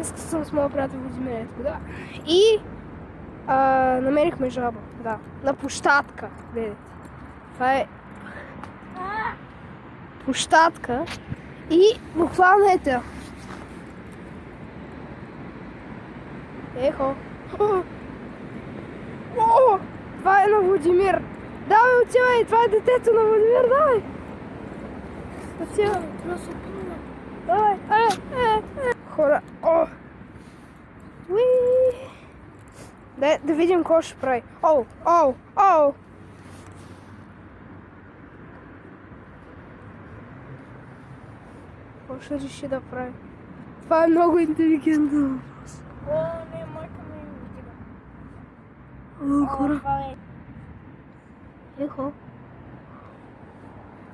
Аз съм с моя приятел Владимир, да. И намерихме жаба, да. На площадка, гледайте. Това е площадка и буквално ето. Ехо. О, това е на Владимир. Давай, отивай, това е детето на Владимир, давай. Отивай. Давай, хора, о. Уи. Да видим какво ще прави. Оу, оу, оу. Какво ще реши да прави? Това е много интелигентно. О, не, майка ми О, хора. Ехо.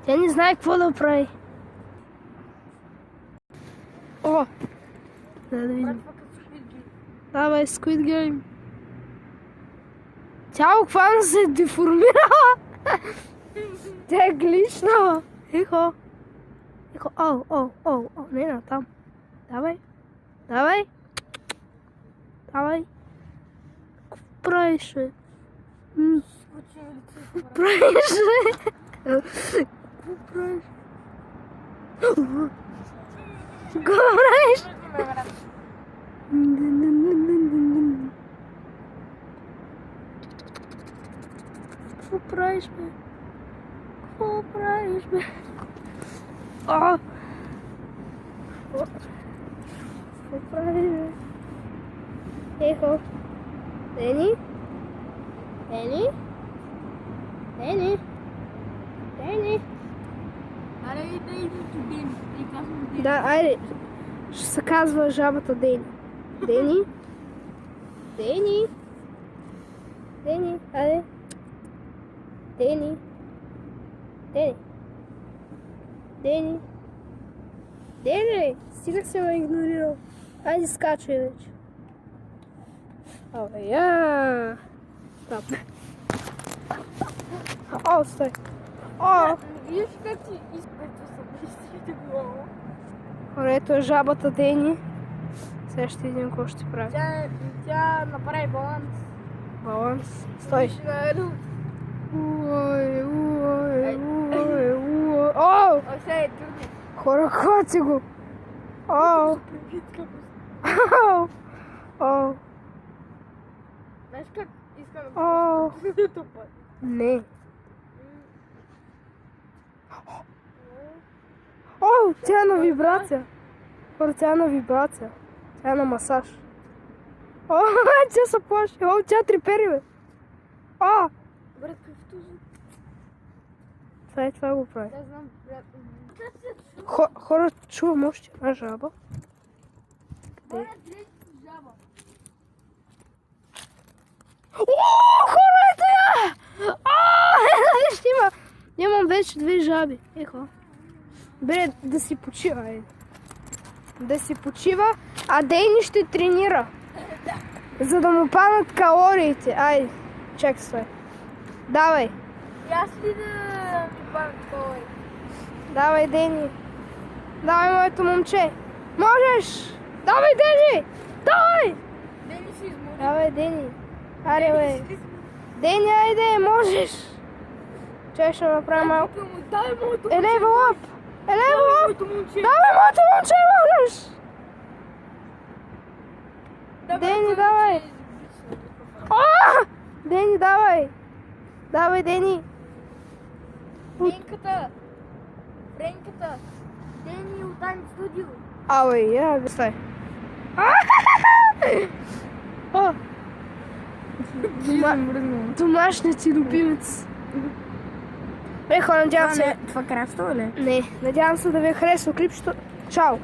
Тя не знае какво да прави. О! Да видим. Давай, Squid Game. Тя буквално се деформирала. Тя е глична. Ехо. Ехо. О, о, о, о. Не, на там. Давай. Давай. Давай. Какво правиш, бе? Какво правиш, бе? Какво правиш? Какво правиш? Какво правиш, бе? Какво правиш, бе? Какво правиш, бе? Ехо. Дени? Дени? Дени? Дени? Аре, да идем до Дени. Да, айде. Ще се казва жабата Дени. Дени? Дени? Дени, айде. Дени? Дени? Дени? Дени? Стига се ме игнорирал. Айде скачай вече. Абе, я. Там. О, стой. О! Виж как ти изпълнително събрищите глава. Хора, ето е жабата Дени. Сега ще видим какво ще прави. Тя направи баланс. Баланс. Стой. Виж на Елу. Уой, уой, уой, уой. О! О, сега е трудно. Хора, хвати го. О! О! О! Знаеш как искам да О! бъде топа? Не. О, тя е на вибрация. Хора, тя е на вибрация. Тя е на масаж. О, тя се плаши. О, тя трепери, бе. О! Брат, какъвто звук. Това го прави. Да, знам, брат. Хора, чувам още една жаба. Брат, гледай жаба. О, хора, ето я! Виж, имам вече 2 жаби. Ехо. Бре, да си почива, айде. Да си почива, а Дейни ще тренира. За да му паднат калориите. Айде, чакай, стой. Давай. И аз ли да ми падам кой? Давай, Дейни. Давай, моето момче. Можеш! Давай, Дейни! Давай! Дени се измори. Давай, Дейни. Аре, бе. Дейни, айде, можеш. Чай ще направя малко. Дай моето Елева лап! Елева лап! моето момче. Давай, моето момче, можеш! Дени, давай! О! Дени, давай! Давай, Дени! Френката. Френката. Дени от Айн Студио. Абе, я, бе, стой. О! Домашният си любимец. Бе, хора, надявам се... Това красава ли? Не, надявам се да ви е харесал клипчето. Чао!